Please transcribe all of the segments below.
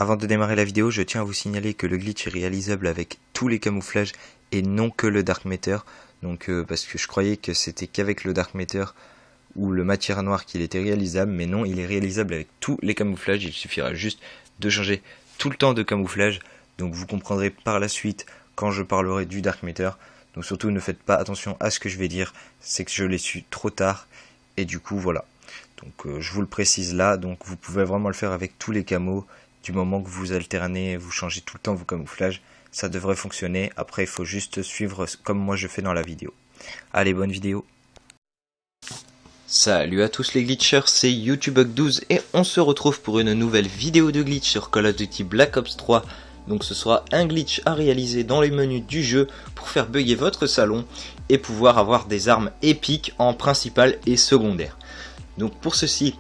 Avant de démarrer la vidéo, je tiens à vous signaler que le glitch est réalisable avec tous les camouflages et non que le Dark Matter. Donc parce que je croyais que c'était qu'avec le Dark Matter ou le matière noire qu'il était réalisable, mais non, il est réalisable avec tous les camouflages. Il suffira juste de changer tout le temps de camouflage. Donc vous comprendrez par la suite quand je parlerai du Dark Matter. Donc surtout ne faites pas attention à ce que je vais dire, c'est que je l'ai su trop tard et du coup voilà. Donc je vous le précise là, donc vous pouvez vraiment le faire avec tous les camos. Du moment que vous alternez, vous changez tout le temps vos camouflages, ça devrait fonctionner. Après il faut juste suivre comme moi je fais dans la vidéo. Allez, bonne vidéo. Salut à tous les glitchers, c'est YouTubebug12 et on se retrouve pour une nouvelle vidéo de glitch sur Call of Duty Black Ops 3. Donc ce sera un glitch à réaliser dans les menus du jeu pour faire bugger votre salon et pouvoir avoir des armes épiques en principal et secondaire. Donc pour ceci,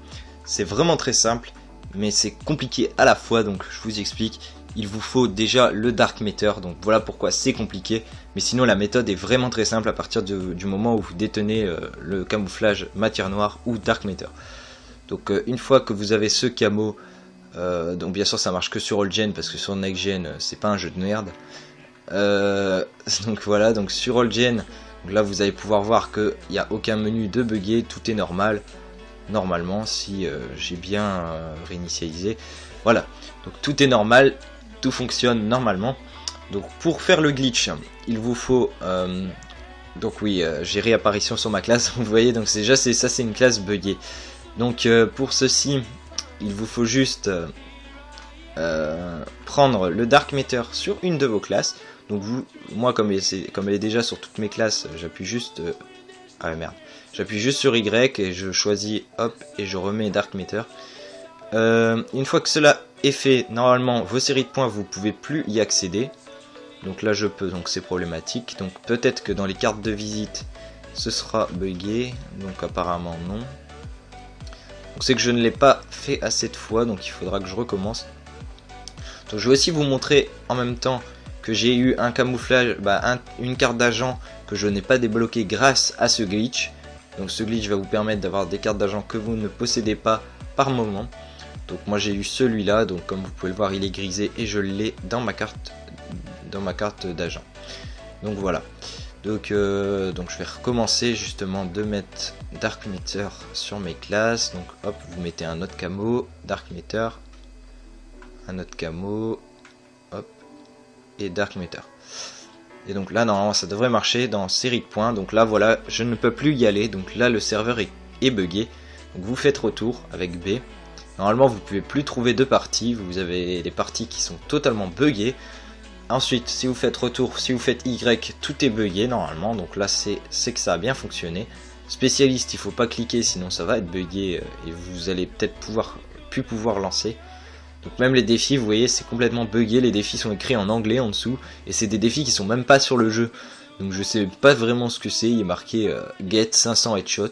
c'est vraiment très simple, mais c'est compliqué à la fois, donc je vous explique. Il vous faut déjà le Dark Matter, donc voilà pourquoi c'est compliqué. Mais sinon la méthode est vraiment très simple à partir du moment où vous détenez le camouflage matière noire ou Dark Matter. Donc une fois que vous avez ce camo, donc bien sûr ça marche que sur All Gen parce que sur Next Gen c'est pas un jeu de merde. Donc voilà, donc sur All Gen, donc là vous allez pouvoir voir qu'il n'y a aucun menu de buggé, tout est normal. Normalement si j'ai bien réinitialisé. Voilà, donc tout est normal, tout fonctionne normalement. Donc pour faire le glitch, il vous faut donc oui, j'ai réapparition sur ma classe, vous voyez, donc déjà ça c'est une classe buggée. Donc pour ceci, il vous faut juste prendre le Dark Matter sur une de vos classes. Donc moi comme elle est déjà sur toutes mes classes, j'appuie juste j'appuie juste sur Y et je choisis hop et je remets Dark Matter. Une fois que cela est fait, normalement vos séries de points vous pouvez plus y accéder. Donc là je peux, donc c'est problématique. Donc peut-être que dans les cartes de visite ce sera buggé, donc apparemment non. Donc c'est que je ne l'ai pas fait assez de fois, donc il faudra que je recommence. Donc je vais aussi vous montrer en même temps que j'ai eu un camouflage, une carte d'agent que je n'ai pas débloqué grâce à ce glitch. Donc ce glitch va vous permettre d'avoir des cartes d'agent que vous ne possédez pas par moment. Donc moi j'ai eu celui-là, donc comme vous pouvez le voir il est grisé et je l'ai dans ma carte d'agent. Donc voilà. Donc je vais recommencer justement de mettre Dark Matter sur mes classes. Donc hop, vous mettez un autre camo, Dark Matter, un autre camo, hop, et Dark Matter. Et donc là normalement ça devrait marcher dans série de points. Donc là voilà, je ne peux plus y aller. Donc là le serveur est buggé. Donc vous faites retour avec B. Normalement vous ne pouvez plus trouver de parties. Vous avez des parties qui sont totalement buggées. Ensuite si vous faites retour, si vous faites Y, tout est buggé normalement. Donc là c'est que ça a bien fonctionné. Spécialiste, il ne faut pas cliquer sinon ça va être buggé et vous allez peut-être plus pouvoir lancer. Donc même les défis, vous voyez, c'est complètement buggé. Les défis sont écrits en anglais en dessous. Et c'est des défis qui sont même pas sur le jeu. Donc je sais pas vraiment ce que c'est. Il est marqué Get 500 headshot.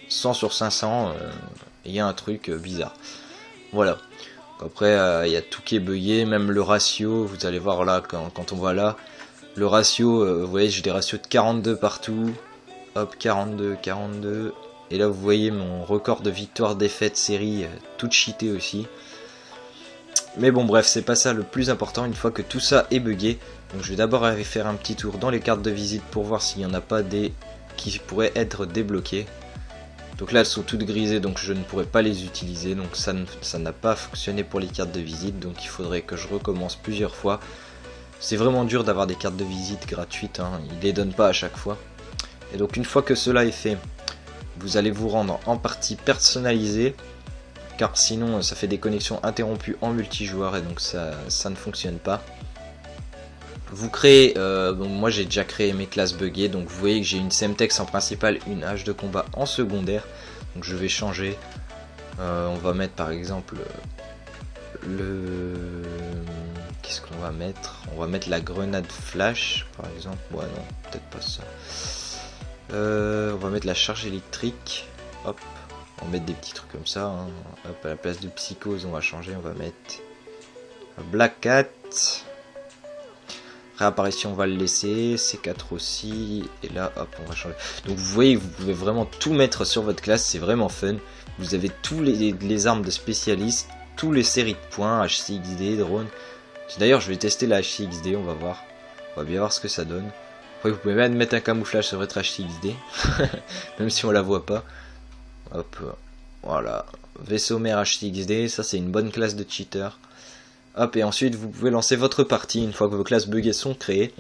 100 sur 500. Il y a un truc bizarre. Voilà. Donc après, il y a tout qui est buggé. Même le ratio, vous allez voir là, quand on voit là. Le ratio, vous voyez, j'ai des ratios de 42 partout. Hop, 42, 42. Et là, vous voyez mon record de victoire-défaite série, tout cheaté aussi. Mais bon bref, c'est pas ça le plus important une fois que tout ça est buggé. Donc je vais d'abord aller faire un petit tour dans les cartes de visite pour voir s'il n'y en a pas des qui pourraient être débloquées. Donc là elles sont toutes grisées donc je ne pourrais pas les utiliser. Donc ça n'a pas fonctionné pour les cartes de visite. Donc il faudrait que je recommence plusieurs fois. C'est vraiment dur d'avoir des cartes de visite gratuites, hein. Ils les donnent pas à chaque fois. Et donc une fois que cela est fait, vous allez vous rendre en partie personnalisée. Car sinon ça fait des connexions interrompues en multijoueur et donc ça ne fonctionne pas. Vous créez, donc moi j'ai déjà créé mes classes buggées, donc vous voyez que j'ai une Semtex en principal, une hache de combat en secondaire. Donc je vais changer, on va mettre par exemple qu'est-ce qu'on va mettre? On va mettre la grenade flash par exemple, ouais non, peut-être pas ça. On va mettre la charge électrique, hop. On va mettre des petits trucs comme ça, hein. Hop, à la place de psychose on va changer, on va mettre Black Cat. Réapparition on va le laisser, C4 aussi, et là hop on va changer. Donc vous voyez vous pouvez vraiment tout mettre sur votre classe, c'est vraiment fun. Vous avez tous les armes de spécialistes, tous les séries de points, HCXD, drone. D'ailleurs je vais tester la HCXD, on va voir. On va bien voir ce que ça donne. Après vous pouvez même mettre un camouflage sur votre HCXD. Même si on la voit pas. Hop, voilà. Vaisseau mère HCXD, ça c'est une bonne classe de cheater. Hop, et ensuite vous pouvez lancer votre partie une fois que vos classes buggées sont créées.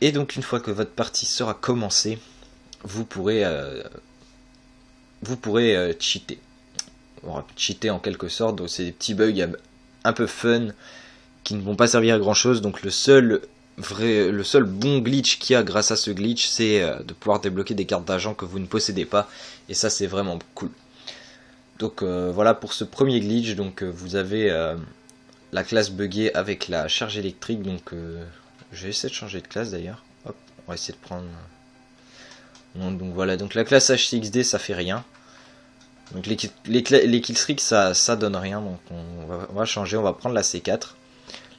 Et donc une fois que votre partie sera commencée, vous pourrez cheater. Bon, cheater en quelque sorte, donc c'est des petits bugs un peu fun qui ne vont pas servir à grand chose. Donc le seul bon glitch qu'il y a grâce à ce glitch, c'est de pouvoir débloquer des cartes d'argent que vous ne possédez pas, et ça c'est vraiment cool. Donc voilà pour ce premier glitch. Donc vous avez la classe buggée avec la charge électrique. Donc je vais essayer de changer de classe d'ailleurs. Hop, on va essayer de prendre. Donc voilà, donc la classe HCXD ça fait rien. Donc les killstreaks ça donne rien, donc on va changer, on va prendre la C4.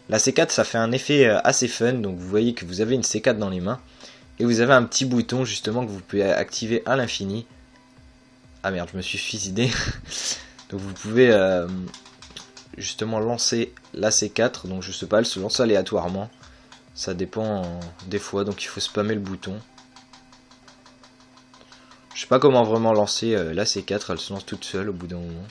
La C4 ça fait un effet assez fun, donc vous voyez que vous avez une C4 dans les mains. Et vous avez un petit bouton justement que vous pouvez activer à l'infini. Ah merde, je me suis suicidé. Donc vous pouvez justement lancer la C4, donc je sais pas, elle se lance aléatoirement. Ça dépend des fois, donc il faut spammer le bouton. Je sais pas comment vraiment lancer la C4, elle se lance toute seule au bout d'un moment.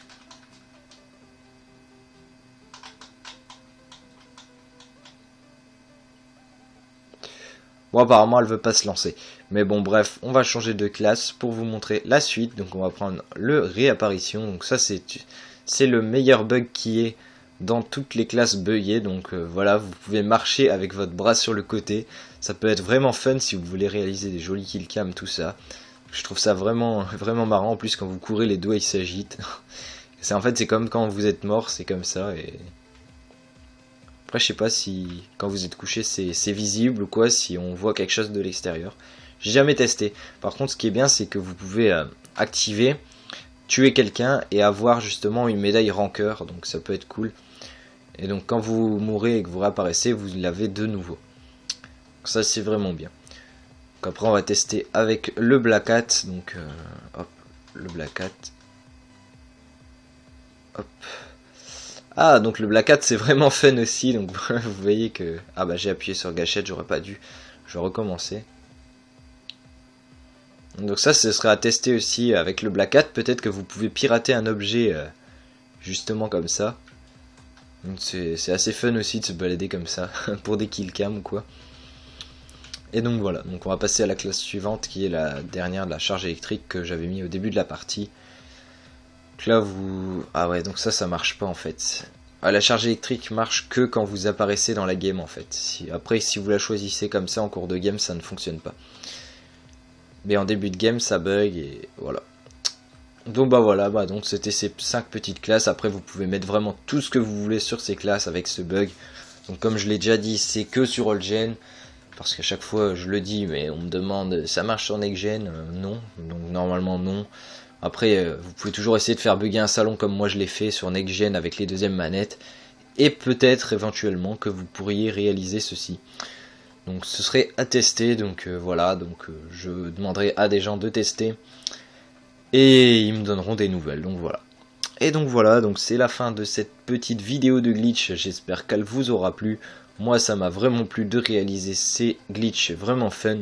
Bon, apparemment elle veut pas se lancer. Mais bon, bref, on va changer de classe pour vous montrer la suite. Donc on va prendre le réapparition. Donc ça c'est le meilleur bug qui est dans toutes les classes buggées. Donc voilà, vous pouvez marcher avec votre bras sur le côté. Ça peut être vraiment fun si vous voulez réaliser des jolis killcams, tout ça. Je trouve ça vraiment marrant. En plus quand vous courez, les doigts ils s'agitent. En fait c'est comme quand vous êtes mort, c'est comme ça. Et après je sais pas si quand vous êtes couché c'est visible ou quoi, si on voit quelque chose de l'extérieur. J'ai jamais testé. Par contre ce qui est bien c'est que vous pouvez activer, tuer quelqu'un et avoir justement une médaille rancœur. Donc ça peut être cool. Et donc quand vous mourrez et que vous réapparaissez, vous l'avez de nouveau. Donc ça c'est vraiment bien. Donc après on va tester avec le Black Hat. Donc hop, le Black Hat. Hop. Ah, donc le Black Hat c'est vraiment fun aussi. Donc vous voyez que... Ah bah j'ai appuyé sur gâchette, j'aurais pas dû. Je vais recommencer. Donc ça ce serait à tester aussi avec le Black Hat. Peut-être que vous pouvez pirater un objet justement comme ça. C'est assez fun aussi de se balader comme ça pour des killcams ou quoi. Et donc voilà, donc on va passer à la classe suivante qui est la dernière de la charge électrique que j'avais mis au début de la partie. Donc là vous... Ah ouais, donc ça marche pas en fait. Ah, la charge électrique marche que quand vous apparaissez dans la game en fait. Après si vous la choisissez comme ça en cours de game ça ne fonctionne pas. Mais en début de game ça bug et voilà. Donc bah voilà, donc c'était ces 5 petites classes. Après vous pouvez mettre vraiment tout ce que vous voulez sur ces classes avec ce bug. Donc comme je l'ai déjà dit, c'est que sur All Gen. Parce qu'à chaque fois je le dis, mais on me demande ça marche sur Next Gen, non, donc normalement non. Après vous pouvez toujours essayer de faire bugger un salon comme moi je l'ai fait sur Next Gen avec les deuxièmes manettes. Et peut-être éventuellement que vous pourriez réaliser ceci. Donc ce serait à tester, donc voilà, donc je demanderai à des gens de tester. Et ils me donneront des nouvelles, donc voilà. Et donc voilà, donc c'est la fin de cette petite vidéo de glitch, j'espère qu'elle vous aura plu. Moi ça m'a vraiment plu de réaliser ces glitches vraiment fun.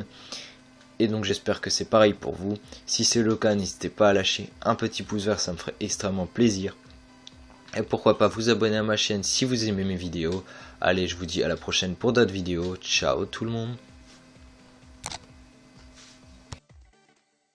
Et donc j'espère que c'est pareil pour vous. Si c'est le cas, n'hésitez pas à lâcher un petit pouce vert, ça me ferait extrêmement plaisir. Et pourquoi pas vous abonner à ma chaîne si vous aimez mes vidéos. Allez, je vous dis à la prochaine pour d'autres vidéos. Ciao tout le monde.